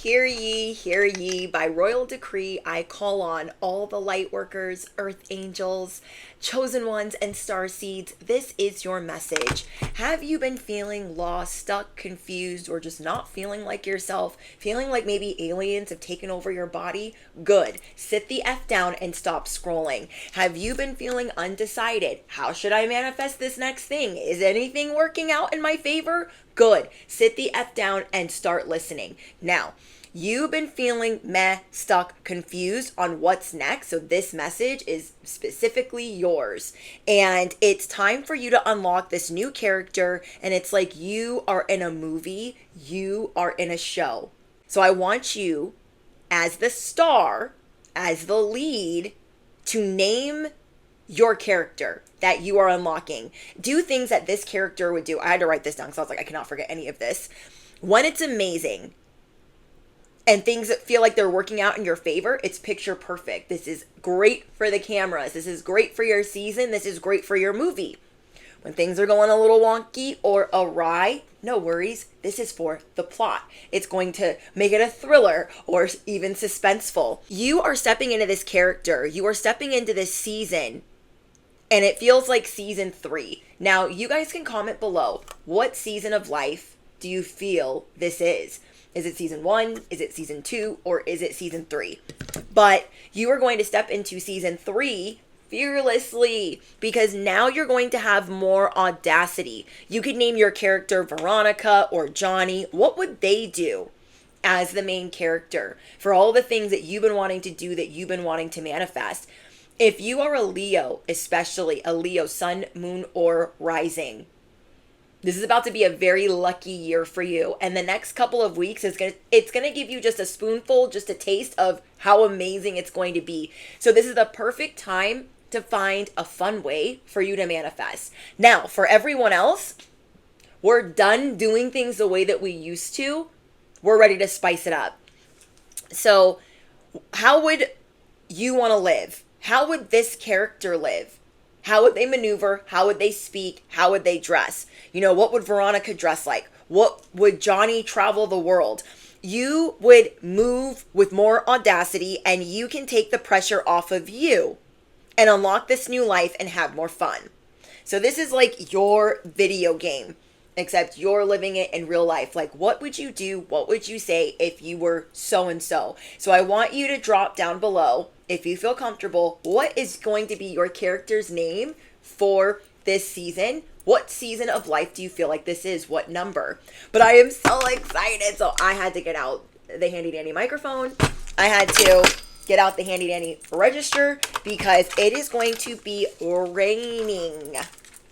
Hear ye, by royal decree, I call on all the light workers, earth angels, chosen ones, and star seeds. This is your message. Have you been feeling lost, stuck, confused, or just not feeling like yourself? Feeling like maybe aliens have taken over your body? Good. Sit the F down and stop scrolling. Have you been feeling undecided? How should I manifest this next thing? Is anything working out in my favor? Good. Sit the F down and start listening. Now, you've been feeling meh, stuck, confused on what's next. So this message is specifically yours. And it's time for you to unlock this new character. And it's like you are in a movie, you are in a show. So I want you, as the star, as the lead, to name your character that you are unlocking. Do things that this character would do. I had to write this down because I was like, I cannot forget any of this. When it's amazing and things that feel like they're working out in your favor, it's picture perfect. This is great for the cameras. This is great for your season. This is great for your movie. When things are going a little wonky or awry, no worries. This is for the plot. It's going to make it a thriller or even suspenseful. You are stepping into this character. You are stepping into this season. And it feels like season 3. Now, you guys can comment below. What season of life do you feel this is? Is it season 1? Is it season 2? Or is it season 3? But you are going to step into season 3 fearlessly, because now you're going to have more audacity. You could name your character Veronica or Johnny. What would they do as the main character for all the things that you've been wanting to do, that you've been wanting to manifest? If you are a Leo, especially a Leo sun, moon, or rising, this is about to be a very lucky year for you. And the next couple of weeks it's gonna give you just a spoonful, just a taste of how amazing it's going to be. So this is the perfect time to find a fun way for you to manifest. Now, for everyone else, we're done doing things the way that we used to. We're ready to spice it up. So how would you want to live? How would this character live? How would they maneuver? How would they speak? How would they dress? You know, what would Veronica dress like? What would Johnny travel the world? You would move with more audacity, and you can take the pressure off of you and unlock this new life and have more fun. So this is like your video game, except you're living it in real life. Like, what would you do? What would you say if you were so-and-so? So I want you to drop down below, if you feel comfortable, what is going to be your character's name for this season? What season of life do you feel like this is? What number? But I am so excited. So I had to get out the handy dandy microphone. I had to get out the handy dandy register because it is going to be raining.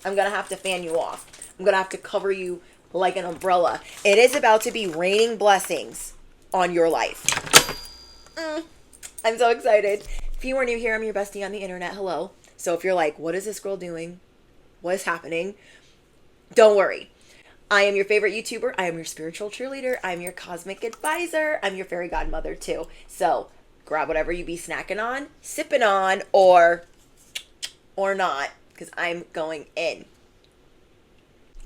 I'm going to have to fan you off. I'm going to have to cover you like an umbrella. It is about to be raining blessings on your life. I'm so excited. If you are new here, I'm your bestie on the internet. Hello. So if you're like, what is this girl doing? What is happening? Don't worry. I am your favorite YouTuber. I am your spiritual cheerleader. I'm your cosmic advisor. I'm your fairy godmother too. So grab whatever you be snacking on, sipping on, or not, because I'm going in.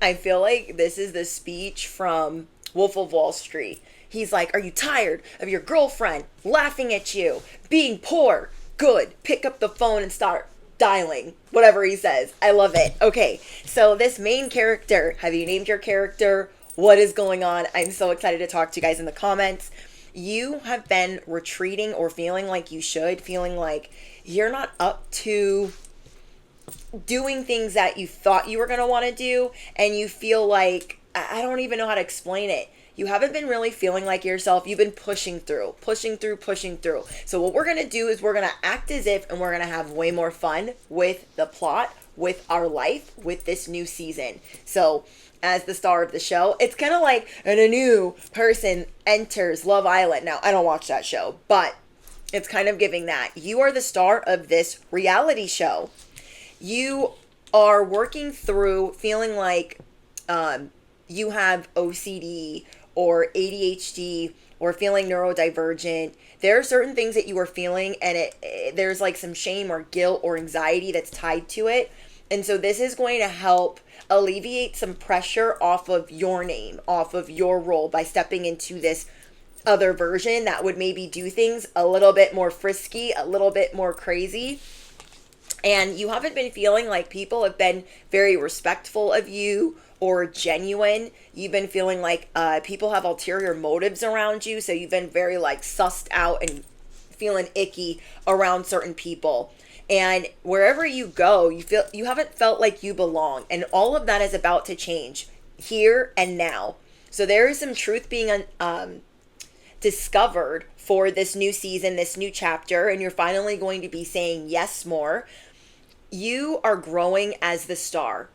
I feel like this is the speech from Wolf of Wall Street. He's like, are you tired of your girlfriend laughing at you, being poor? Good. Pick up the phone and start dialing. Whatever he says. I love it. Okay, so this main character, have you named your character? What is going on? I'm so excited to talk to you guys in the comments. You have been retreating or feeling like you should, feeling like you're not up to doing things that you thought you were going to want to do, and you feel like, I don't even know how to explain it. You haven't been really feeling like yourself. You've been pushing through. So what we're going to do is we're going to act as if, and we're going to have way more fun with the plot, with our life, with this new season. So as the star of the show, it's kind of like when a new person enters Love Island. Now, I don't watch that show, but it's kind of giving that. You are the star of this reality show. You are working through feeling like you have OCD or ADHD or feeling neurodivergent. There are certain things that you are feeling, and there's like some shame or guilt or anxiety that's tied to it. And so this is going to help alleviate some pressure off of your name, off of your role, by stepping into this other version that would maybe do things a little bit more frisky, a little bit more crazy. And you haven't been feeling like people have been very respectful of you or genuine. You've been feeling like people have ulterior motives around you. So you've been very like sussed out and feeling icky around certain people. And wherever you go, you haven't felt like you belong. And all of that is about to change here and now. So there is some truth being discovered for this new season, this new chapter, and you're finally going to be saying yes more. You are growing as the star.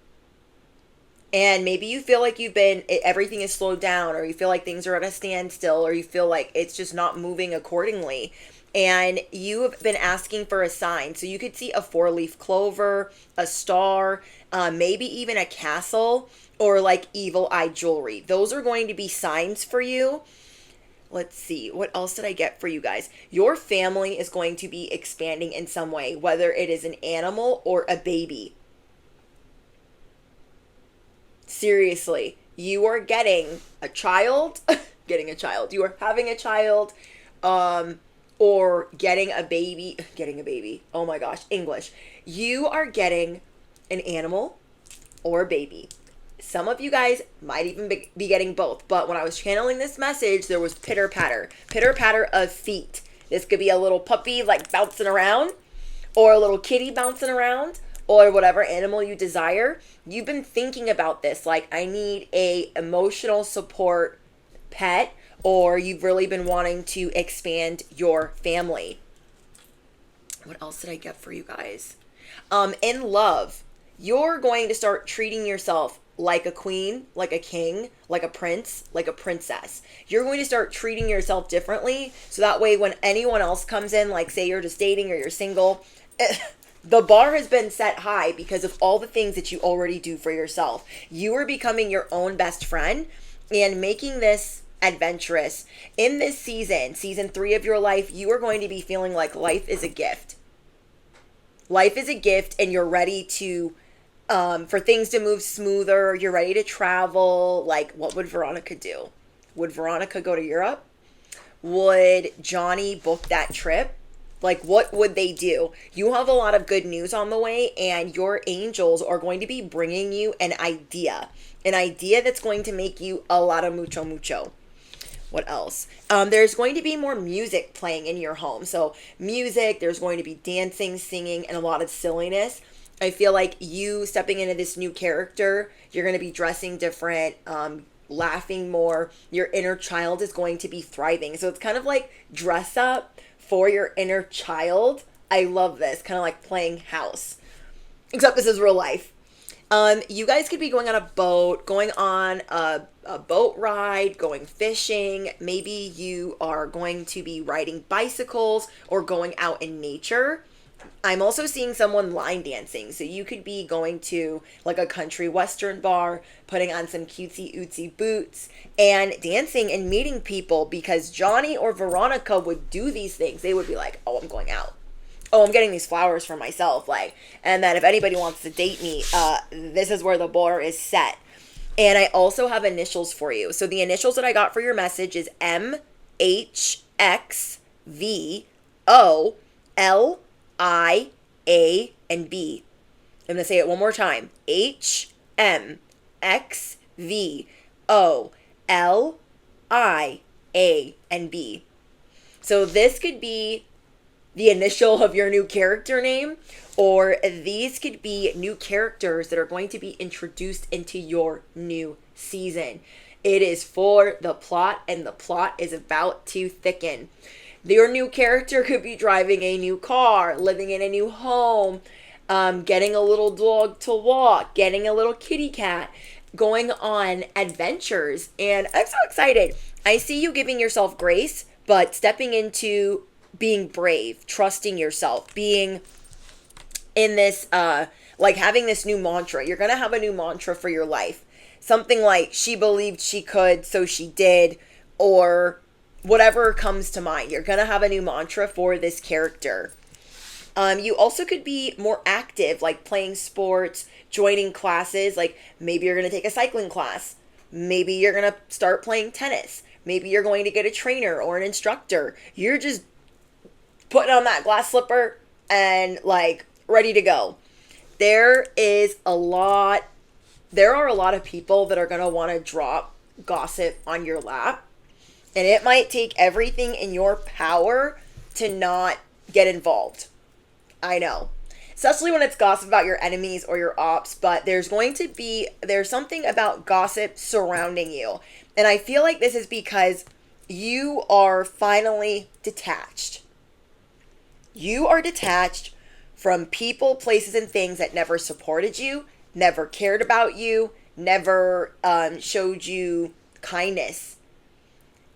And maybe you feel like everything is slowed down, or you feel like things are at a standstill, or you feel like it's just not moving accordingly. And you have been asking for a sign. So you could see a 4-leaf clover, a star, maybe even a castle, or like evil eye jewelry. Those are going to be signs for you. Let's see, what else did I get for you guys? Your family is going to be expanding in some way, whether it is an animal or a baby. Seriously, you are getting a child, you are having a child, or getting a baby. Oh my gosh, English. You are getting an animal or a baby. Some of you guys might even be getting both. But when I was channeling this message, there was pitter patter of feet. This could be a little puppy like bouncing around, or a little kitty bouncing around, or whatever animal you desire. You've been thinking about this, like, I need a emotional support pet, or you've really been wanting to expand your family. What else did I get for you guys? In love, you're going to start treating yourself like a queen, like a king, like a prince, like a princess. You're going to start treating yourself differently. So that way when anyone else comes in, like say you're just dating or you're single, the bar has been set high because of all the things that you already do for yourself. You are becoming your own best friend and making this adventurous. In this season 3 of your life, you are going to be feeling like life is a gift. Life is a gift, and you're ready to for things to move smoother. You're ready to travel. Like, what would Veronica do? Would Veronica go to Europe? Would Johnny book that trip? Like, what would they do? You have a lot of good news on the way, and your angels are going to be bringing you an idea that's going to make you a lot of mucho. What else? There's going to be more music playing in your home. So music, there's going to be dancing, singing, and a lot of silliness. I feel like you stepping into this new character, you're going to be dressing different, laughing more. Your inner child is going to be thriving. So it's kind of like dress up for your inner child. I love this. Kind of like playing house. Except this is real life. You guys could be going on a boat, going on a boat ride, going fishing. Maybe you are going to be riding bicycles or going out in nature. I'm also seeing someone line dancing. So you could be going to like a country western bar, putting on some cutesy ootsy boots and dancing and meeting people, because Johnny or Veronica would do these things. They would be like, oh, I'm going out. Oh, I'm getting these flowers for myself. Like, and then if anybody wants to date me, this is where the bar is set. And I also have initials for you. So the initials that I got for your message is M, H, X, V, O, L, I, A, and B. I'm going to say it one more time. H, M, X, V, O, L, I, A, and B. So this could be the initial of your new character name, or these could be new characters that are going to be introduced into your new season. It is for the plot, and the plot is about to thicken. Your new character could be driving a new car, living in a new home, getting a little dog to walk, getting a little kitty cat, going on adventures. And I'm so excited. I see you giving yourself grace, but stepping into being brave, trusting yourself, being in this, like having this new mantra. You're going to have a new mantra for your life. Something like, she believed she could, so she did, or whatever comes to mind. You're going to have a new mantra for this character. You also could be more active, like playing sports, joining classes. Like maybe you're going to take a cycling class. Maybe you're going to start playing tennis. Maybe you're going to get a trainer or an instructor. You're just putting on that glass slipper and like ready to go. There are a lot of people that are going to want to drop gossip on your lap. And it might take everything in your power to not get involved. I know. Especially when it's gossip about your enemies or your ops, but there's something about gossip surrounding you. And I feel like this is because you are finally detached. You are detached from people, places, and things that never supported you, never cared about you, never showed you kindness.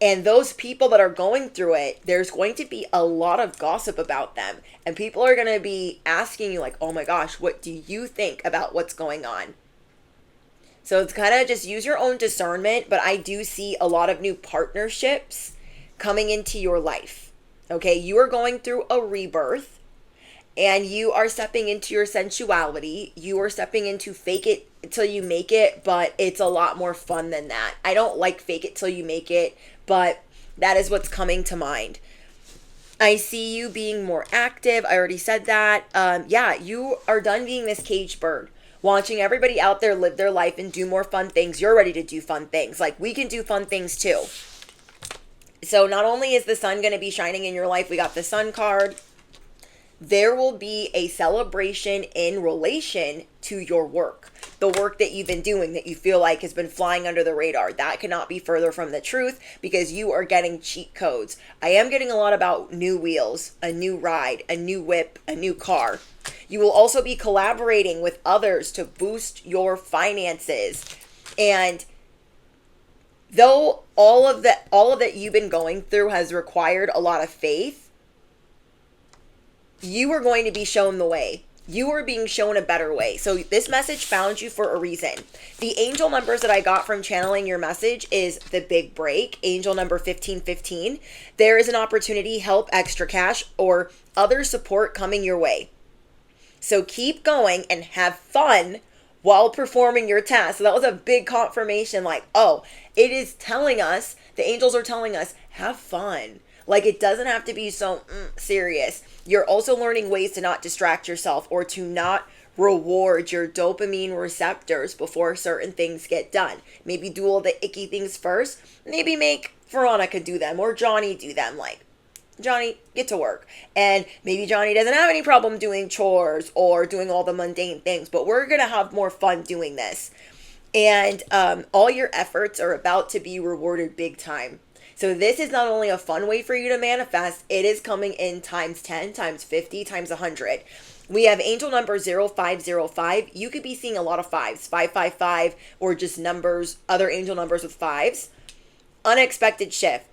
And those people that are going through it, there's going to be a lot of gossip about them. And people are going to be asking you like, oh my gosh, what do you think about what's going on? So it's kind of just use your own discernment. But I do see a lot of new partnerships coming into your life. Okay, you are going through a rebirth. And you are stepping into your sensuality. You are stepping into fake it till you make it, but it's a lot more fun than that. I don't like fake it till you make it, but that is what's coming to mind. I see you being more active. I already said that. Yeah, you are done being this caged bird, watching everybody out there live their life and do more fun things. You're ready to do fun things. Like, we can do fun things too. So not only is the sun going to be shining in your life, we got the sun card. There will be a celebration in relation to your work. The work that you've been doing that you feel like has been flying under the radar. That cannot be further from the truth because you are getting cheat codes. I am getting a lot about new wheels, a new ride, a new whip, a new car. You will also be collaborating with others to boost your finances. And though all of that you've been going through has required a lot of faith, you are going to be shown the way. You are being shown a better way. So this message found you for a reason. The angel numbers that I got from channeling your message is the big break, angel number 1515. There is an opportunity, help, extra cash, or other support coming your way. So keep going and have fun while performing your task. So that was a big confirmation, like, oh, it is telling us, the angels are telling us, have fun. Like, it doesn't have to be so serious. You're also learning ways to not distract yourself or to not reward your dopamine receptors before certain things get done. Maybe do all the icky things first. Maybe make Veronica do them or Johnny do them. Like, Johnny, get to work. And maybe Johnny doesn't have any problem doing chores or doing all the mundane things, but we're going to have more fun doing this. And all your efforts are about to be rewarded big time. So this is not only a fun way for you to manifest, it is coming in times 10, times 50, times 100. We have angel number 0505. You could be seeing a lot of fives, 555, or just numbers, other angel numbers with fives. Unexpected shift.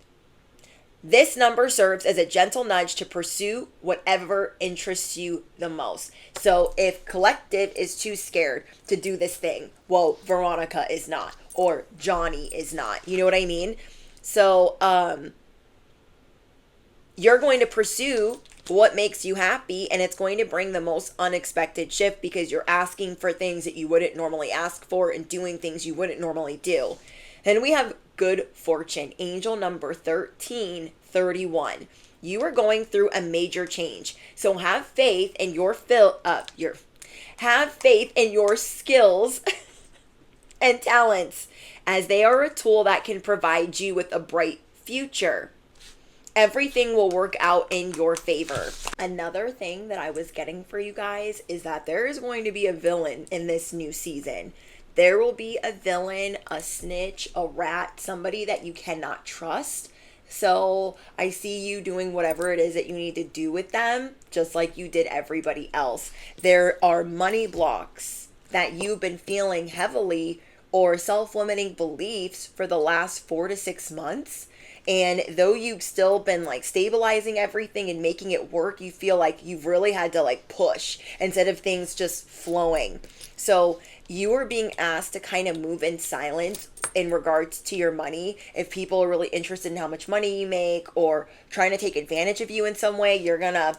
This number serves as a gentle nudge to pursue whatever interests you the most. So if collective is too scared to do this thing, well, Veronica is not, or Johnny is not. You know what I mean? So you're going to pursue what makes you happy, and it's going to bring the most unexpected shift because you're asking for things that you wouldn't normally ask for and doing things you wouldn't normally do. Then we have good fortune, angel number 1331. You are going through a major change. So have faith in your skills and talents, as they are a tool that can provide you with a bright future. Everything will work out in your favor. Another thing that I was getting for you guys is that there is going to be a villain in this new season. There will be a villain, a snitch, a rat, somebody that you cannot trust. So I see you doing whatever it is that you need to do with them, just like you did everybody else. There are money blocks that you've been feeling heavily, or self-limiting beliefs for the last 4 to 6 months. And though you've still been like stabilizing everything and making it work, you feel like you've really had to like push instead of things just flowing. So you are being asked to kind of move in silence in regards to your money. If people are really interested in how much money you make or trying to take advantage of you in some way, you're gonna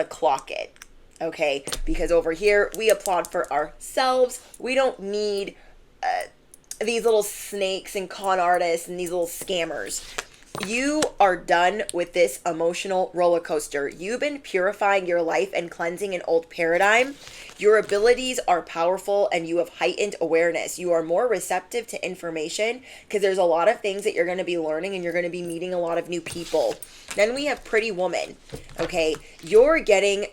clock it. Okay? Because over here we applaud for ourselves. We don't need these little snakes and con artists and these little scammers. You are done with this emotional roller coaster. You've been purifying your life and cleansing an old paradigm. Your abilities are powerful and you have heightened awareness. You are more receptive to information because there's a lot of things that you're going to be learning and you're going to be meeting a lot of new people. Then we have Pretty Woman. Okay, you're getting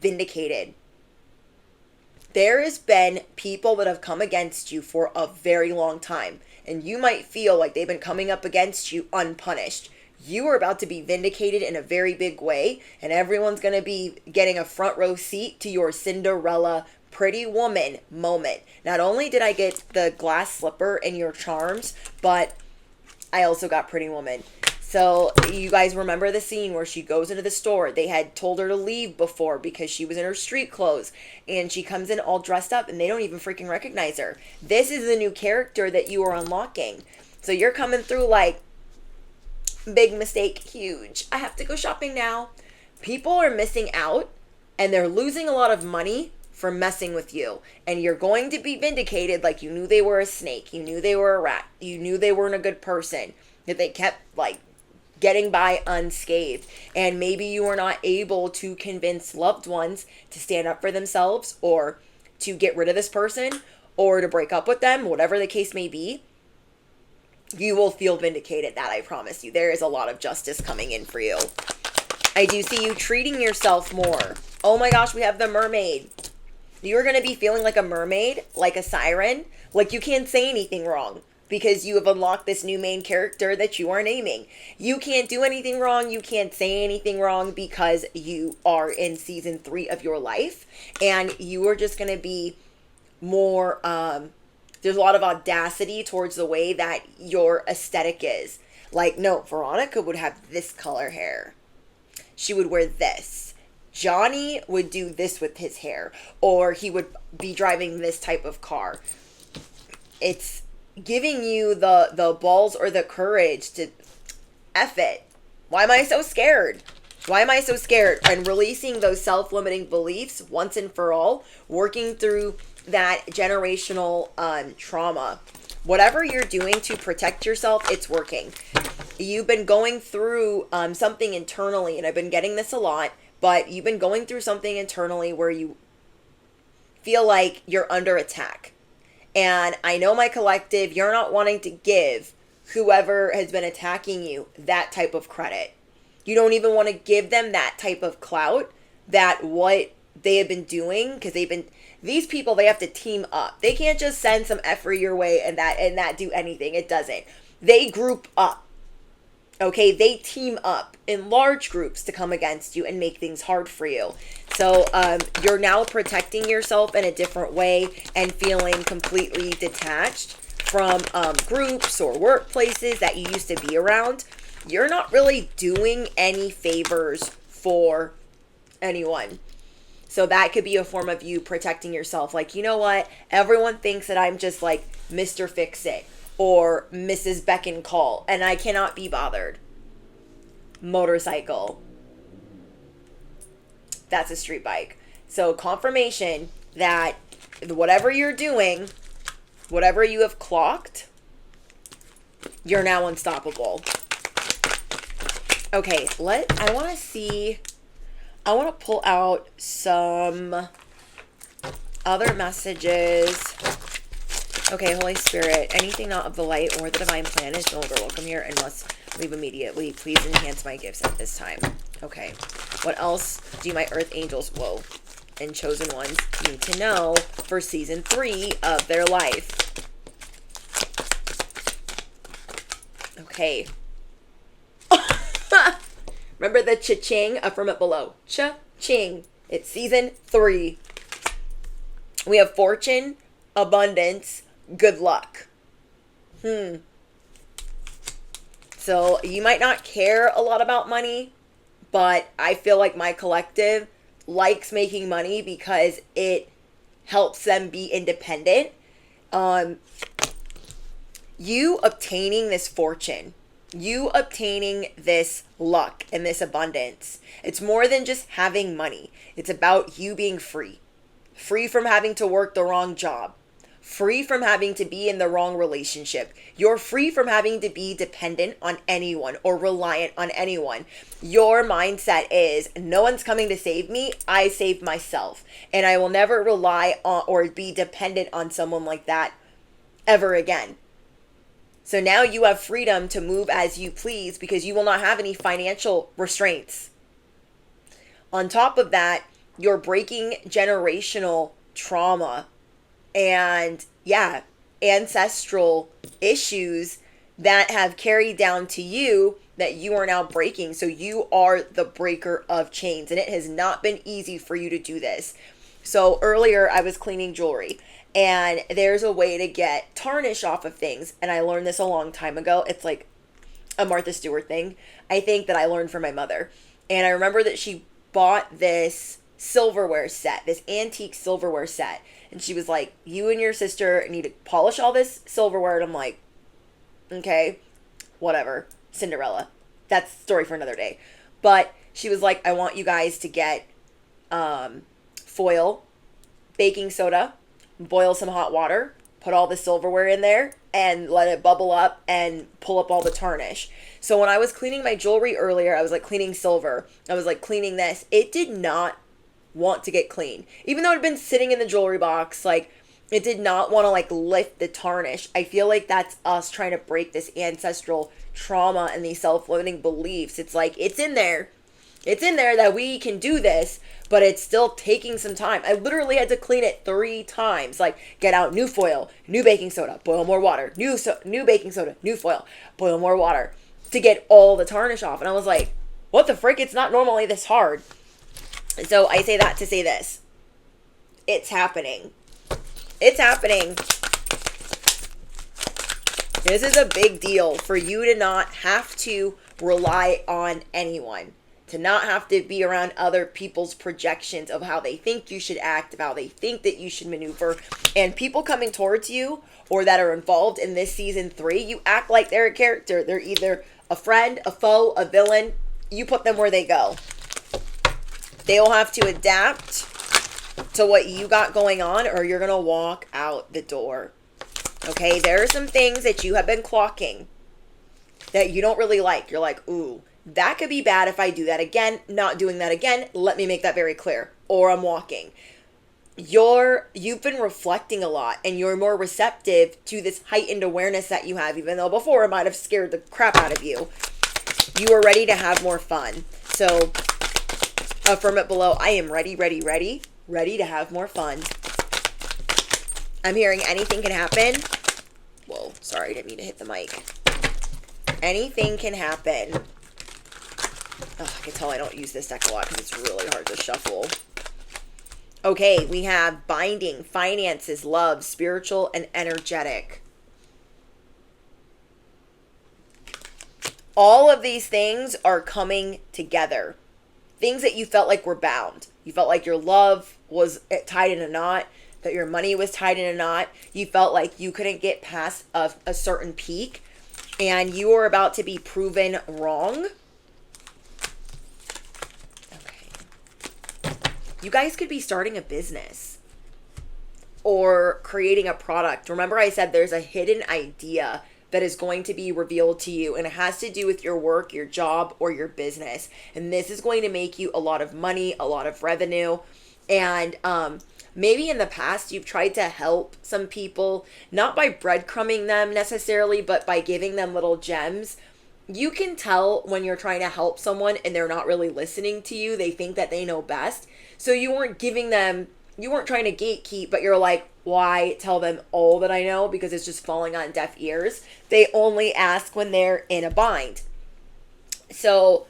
vindicated. There has been people that have come against you for a very long time, and you might feel like they've been coming up against you unpunished. You are about to be vindicated in a very big way, and everyone's going to be getting a front row seat to your Cinderella Pretty Woman moment. Not only did I get the glass slipper in your charms, but I also got Pretty Woman. So you guys remember the scene where she goes into the store. They had told her to leave before because she was in her street clothes. And she comes in all dressed up and they don't even freaking recognize her. This is the new character that you are unlocking. So you're coming through like, big mistake, huge. I have to go shopping now. People are missing out and they're losing a lot of money for messing with you. And you're going to be vindicated like you knew they were a snake. You knew they were a rat. You knew they weren't a good person. That they kept like getting by unscathed. And maybe you were not able to convince loved ones to stand up for themselves or to get rid of this person or to break up with them, whatever the case may be. You will feel vindicated, that I promise you. There is a lot of justice coming in for you. I do see you treating yourself more. Oh my gosh, we have the mermaid. You're going to be feeling like a mermaid, like a siren, like you can't say anything wrong. Because you have unlocked this new main character that you are naming. You can't do anything wrong. You can't say anything wrong because you are in season 3 of your life. And you are just going to be more, there's a lot of audacity towards the way that your aesthetic is. Like, no, Veronica would have this color hair. She would wear this. Johnny would do this with his hair. Or he would be driving this type of car. It's giving you the balls or the courage to F it. Why am I so scared? Why am I so scared? And releasing those self-limiting beliefs once and for all, working through that generational trauma. Whatever you're doing to protect yourself, it's working. You've been going through something internally, and I've been getting this a lot, but you've been going through something internally where you feel like you're under attack. And I know, my collective, you're not wanting to give whoever has been attacking you that type of credit. You don't even want to give them that type of clout, that what they have been doing, because these people, they have to team up. They can't just send some effery your way and that do anything. It doesn't. They group up. Okay, they team up in large groups to come against you and make things hard for you. So you're now protecting yourself in a different way and feeling completely detached from groups or workplaces that you used to be around. You're not really doing any favors for anyone. So that could be a form of you protecting yourself. Like, you know what? Everyone thinks that I'm just like Mr. Fix-It or Mrs. Beck and Call, and I cannot be bothered. Motorcycle. That's a street bike. So confirmation that whatever you're doing, whatever you have clocked, you're now unstoppable. Okay, I want to pull out some other messages. Okay, Holy Spirit, anything not of the light or the divine plan is no longer welcome here and must leave immediately. Please enhance my gifts at this time. Okay, what else do my earth angels, and chosen ones need to know for season 3 of their life? Okay. Remember the cha-ching? Affirm it below. Cha-ching. It's season 3. We have fortune, abundance, good luck. So you might not care a lot about money, but I feel like my collective likes making money because it helps them be independent. You obtaining this fortune, you obtaining this luck and this abundance, it's more than just having money. It's about you being free. Free from having to work the wrong job. free from having to be in the wrong relationship. You're free from having to be dependent on anyone or reliant on anyone. Your mindset is, no one's coming to save me. I save myself. And I will never rely on or be dependent on someone like that ever again. So now you have freedom to move as you please because you will not have any financial restraints. On top of that, you're breaking generational trauma and ancestral issues that have carried down to you that you are now breaking. So you are the breaker of chains, and it has not been easy for you to do this. So earlier I was cleaning jewelry, and there's a way to get tarnish off of things. And I learned this a long time ago. It's like a Martha Stewart thing, I think, that I learned from my mother. And I remember that she bought this silverware set, this antique silverware set. And she was like, you and your sister need to polish all this silverware. And I'm like, okay, whatever. Cinderella. That's a story for another day. But she was like, I want you guys to get foil, baking soda, boil some hot water, put all the silverware in there, and let it bubble up and pull up all the tarnish. So when I was cleaning my jewelry earlier, I was like cleaning silver. I was like cleaning this. It did not want to get clean. Even though it had been sitting in the jewelry box, like it did not want to like lift the tarnish. I feel like that's us trying to break this ancestral trauma and these self-limiting beliefs. It's like, it's in there. It's in there that we can do this, but it's still taking some time. I literally had to clean it 3 times. Like, get out new foil, new baking soda, boil more water, new baking soda, new foil, boil more water to get all the tarnish off. And I was like, what the frick? It's not normally this hard. So I say that to say this. It's happening. It's happening. This is a big deal for you to not have to rely on anyone. To not have to be around other people's projections of how they think you should act, of how they think that you should maneuver. And people coming towards you or that are involved in this season 3, you act like they're a character. They're either a friend, a foe, a villain. You put them where they go. They will have to adapt to what you got going on, or you're going to walk out the door. Okay, there are some things that you have been clocking that you don't really like. You're like, ooh, that could be bad if I do that again. Not doing that again. Let me make that very clear. Or I'm walking. You've been reflecting a lot, and you're more receptive to this heightened awareness that you have, even though before it might have scared the crap out of you. You are ready to have more fun. So affirm it below. I am ready to have more fun. I'm hearing anything can happen. Whoa, sorry, I didn't mean to hit the mic. Anything can happen. Oh, I can tell I don't use this deck a lot because it's really hard to shuffle. Okay, we have binding, finances, love, spiritual, and energetic. All of these things are coming together. Things that you felt like were bound. You felt like your love was tied in a knot, that your money was tied in a knot. You felt like you couldn't get past a certain peak, and you were about to be proven wrong. Okay. You guys could be starting a business or creating a product. Remember I said there's a hidden idea that is going to be revealed to you, and it has to do with your work, your job, or your business. And this is going to make you a lot of money, a lot of revenue. And maybe in the past you've tried to help some people, not by breadcrumbing them necessarily, but by giving them little gems. You can tell when you're trying to help someone and they're not really listening to you. They think that they know best. So you weren't trying to gatekeep, but you're like, why tell them all that I know? Because it's just falling on deaf ears. They only ask when they're in a bind. So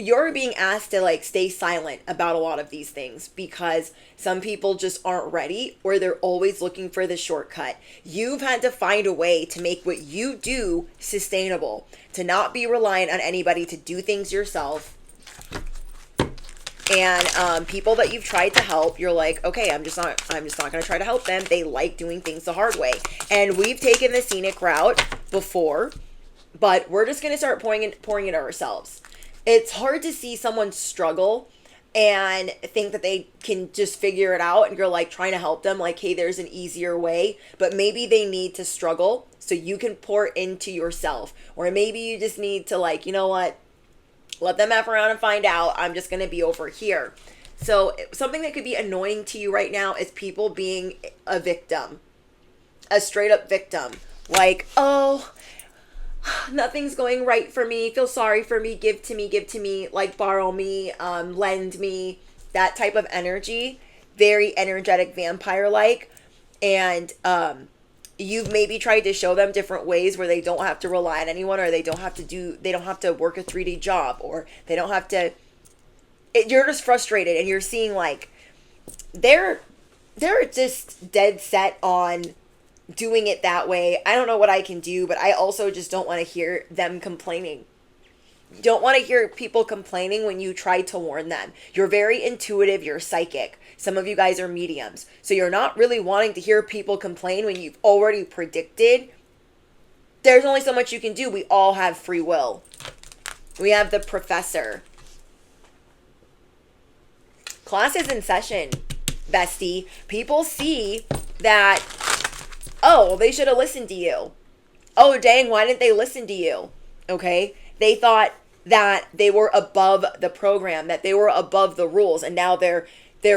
you're being asked to like stay silent about a lot of these things because some people just aren't ready, or they're always looking for the shortcut. You've had to find a way to make what you do sustainable, to not be reliant on anybody, to do things yourself. And people that you've tried to help, you're like, okay, I'm just not going to try to help them. They like doing things the hard way. And we've taken the scenic route before, but we're just going to start pouring into ourselves. It's hard to see someone struggle and think that they can just figure it out, and you're like trying to help them like, hey, there's an easier way, but maybe they need to struggle so you can pour into yourself. Or maybe you just need to, like, you know what, let them F around and find out. I'm just going to be over here. So something that could be annoying to you right now is people being a victim, a straight up victim. Like, oh, nothing's going right for me. Feel sorry for me. Give to me, like borrow me, lend me, that type of energy. Very energetic vampire like. And you've maybe tried to show them different ways where they don't have to rely on anyone, or they don't have to work a 3-day job, or they don't have to, you're just frustrated, and you're seeing like they're just dead set on doing it that way. I don't know what I can do, but I also just don't want to hear them complaining. Don't want to hear people complaining when you try to warn them. You're very intuitive, you're psychic. Some of you guys are mediums. So you're not really wanting to hear people complain when you've already predicted. There's only so much you can do. We all have free will. We have the professor. Class is in session, bestie. People see that, oh, they should have listened to you. Oh, dang, why didn't they listen to you? Okay? They thought that they were above the program, that they were above the rules, and now they're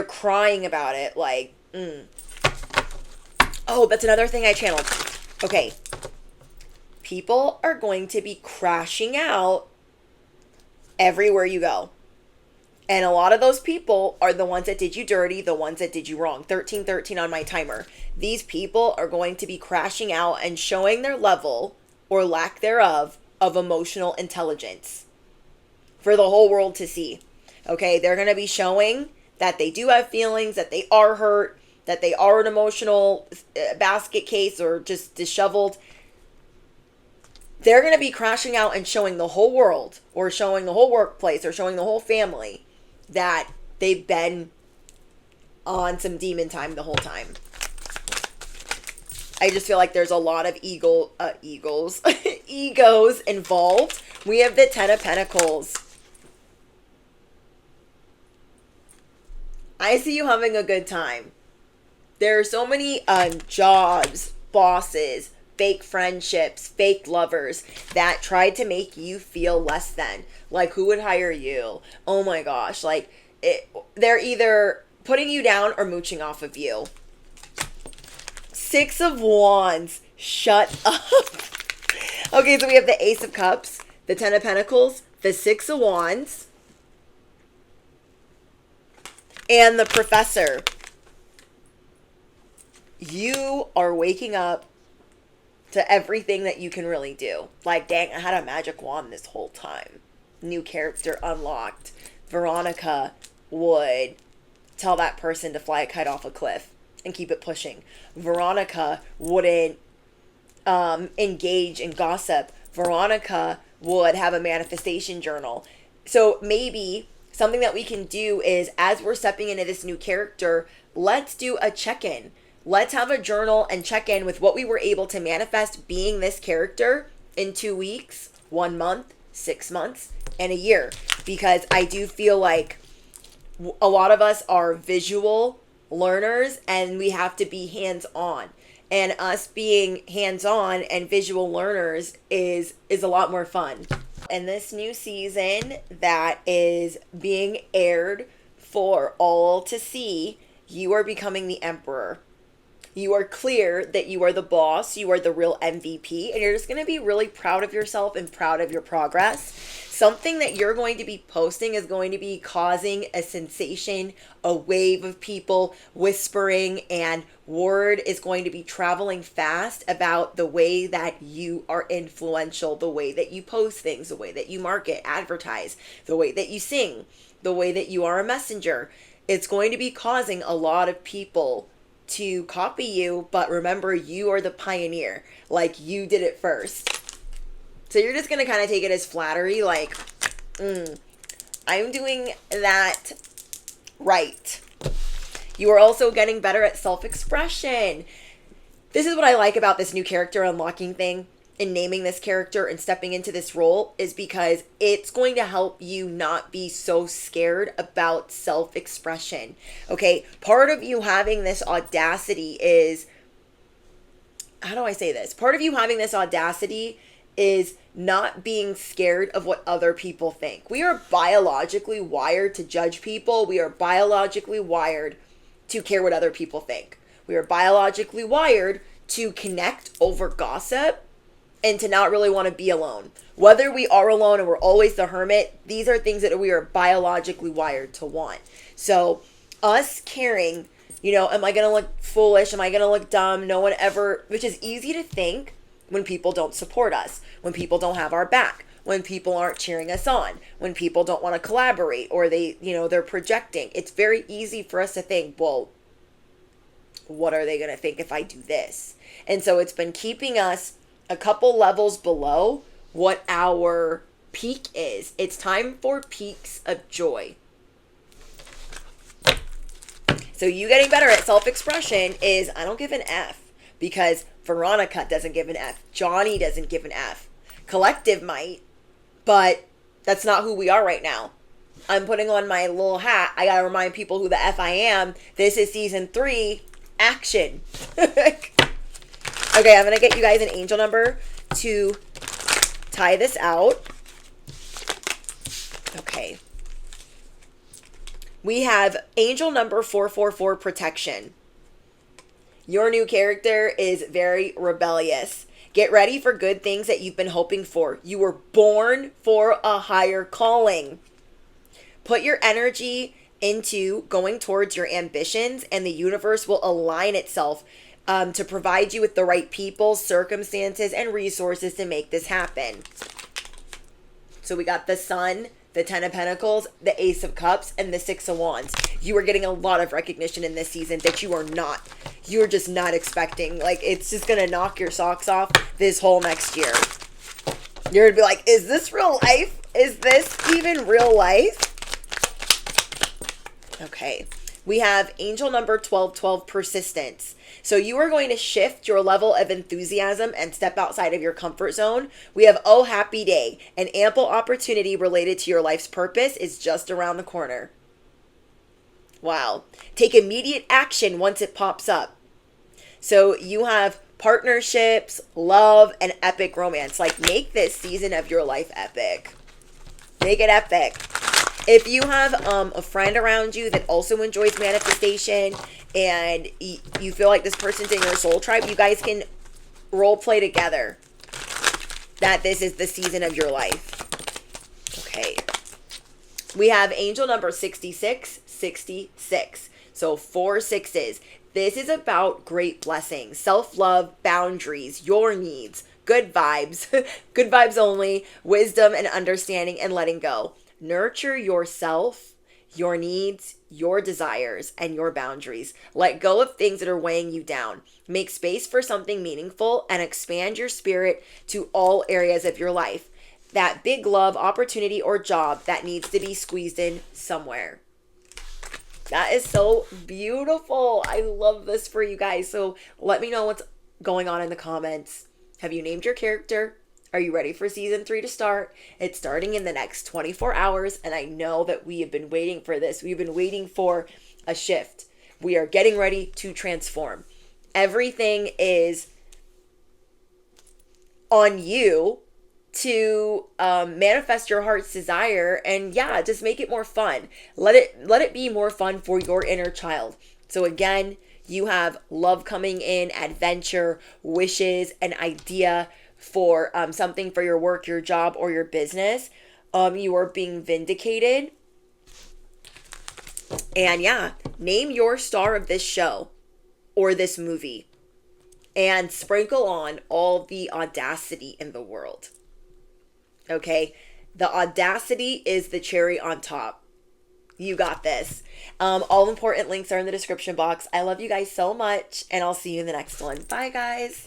crying about it. Like, Oh, that's another thing I channeled. Okay. People are going to be crashing out everywhere you go. And a lot of those people are the ones that did you dirty, the ones that did you wrong. 1313 on my timer. These people are going to be crashing out and showing their level, or lack thereof, of emotional intelligence for the whole world to see. Okay, they're going to be showing that they do have feelings, that they are hurt, that they are an emotional basket case, or just disheveled. They're going to be crashing out and showing the whole world, or showing the whole workplace, or showing the whole family that they've been on some demon time the whole time. I just feel like there's a lot of egos involved. We have the Ten of Pentacles. I see you having a good time. There are so many jobs, bosses, fake friendships, fake lovers that tried to make you feel less than. Like, who would hire you? Oh my gosh. Like, they're either putting you down or mooching off of you. Six of Wands. Shut up. Okay, so we have the Ace of Cups, the Ten of Pentacles, the Six of Wands, and the Professor. You are waking up to everything that you can really do. Like, dang, I had a magic wand this whole time. New character unlocked. Veronica would tell that person to fly a kite off a cliff and keep it pushing. Veronica wouldn't engage in gossip. Veronica would have a manifestation journal. So maybe something that we can do is, as we're stepping into this new character, let's do a check-in. Let's have a journal and check in with what we were able to manifest being this character in 2 weeks, 1 month, 6 months, and a year. Because I do feel like a lot of us are visual learners, and we have to be hands-on. And us being hands-on and visual learners is a lot more fun. In this new season that is being aired for all to see, you are becoming the emperor. You are clear that you are the boss, you are the real MVP, and you're just going to be really proud of yourself and proud of your progress. Something that you're going to be posting is going to be causing a sensation, a wave of people whispering, and word is going to be traveling fast about the way that you are influential, the way that you post things, the way that you market, advertise, the way that you sing, the way that you are a messenger. It's going to be causing a lot of people to copy you, but remember, you are the pioneer. Like, you did it first. So you're just going to kind of take it as flattery, like, I'm doing that right. You are also getting better at self-expression. This is what I like about this new character unlocking thing, in naming this character and stepping into this role is because it's going to help you not be so scared about self-expression. Okay, part of you having this audacity is, how do I say this? Part of you having this audacity is not being scared of what other people think. We are biologically wired to judge people. We are biologically wired to care what other people think. We are biologically wired to connect over gossip and to not really want to be alone. Whether we are alone and we're always the hermit, these are things that we are biologically wired to want. So us caring, am I going to look foolish? Am I going to look dumb? No one ever, which is easy to think when people don't support us, when people don't have our back, when people aren't cheering us on, when people don't want to collaborate, or they're projecting. It's very easy for us to think, well, what are they going to think if I do this? And so it's been keeping us a couple levels below what our peak is. It's time for peaks of joy. So you getting better at self-expression is, I don't give an F, because Veronica doesn't give an F. Johnny doesn't give an F. Collective might, but that's not who we are right now. I'm putting on my little hat. I gotta remind people who the F I am. This is season 3. Action. Okay, I'm going to get you guys an angel number to tie this out. Okay. We have angel number 444, protection. Your new character is very rebellious. Get ready for good things that you've been hoping for. You were born for a higher calling. Put your energy into going towards your ambitions, and the universe will align itself to provide you with the right people, circumstances, and resources to make this happen. So we got the Sun, the 10 of Pentacles, the Ace of Cups, and the 6 of Wands. You are getting a lot of recognition in this season that you're just not expecting. Like, it's just going to knock your socks off this whole next year. You're going to be like, is this real life? Is this even real life? Okay. We have angel number 1212, persistence. So you are going to shift your level of enthusiasm and step outside of your comfort zone. We have oh happy day. An ample opportunity related to your life's purpose is just around the corner. Wow. Take immediate action once it pops up. So you have partnerships, love, and epic romance. Like, make this season of your life epic. Make it epic. If you have a friend around you that also enjoys manifestation and you feel like this person's in your soul tribe, you guys can role play together that this is the season of your life. Okay. We have angel number 6666. So 4 6s. This is about great blessings, self-love, boundaries, your needs, good vibes, good vibes only, wisdom and understanding, and letting go. Nurture yourself, your needs, your desires, and your boundaries. Let go of things that are weighing you down. Make space for something meaningful and expand your spirit to all areas of your life. That big love, opportunity, or job that needs to be squeezed in somewhere. That is so beautiful. I love this for you guys. So let me know what's going on in the comments. Have you named your character? Are you ready for season 3 to start? It's starting in the next 24 hours, and I know that we have been waiting for this. We've been waiting for a shift. We are getting ready to transform. Everything is on you to manifest your heart's desire, and yeah, just make it more fun. Let it be more fun for your inner child. So again, you have love coming in, adventure, wishes, an idea for something for your work, your job, or your business. You are being vindicated. And yeah, name your star of this show or this movie and sprinkle on all the audacity in the world. Okay? The audacity is the cherry on top. You got this. All important links are in the description box. I love you guys so much, and I'll see you in the next one. Bye, guys.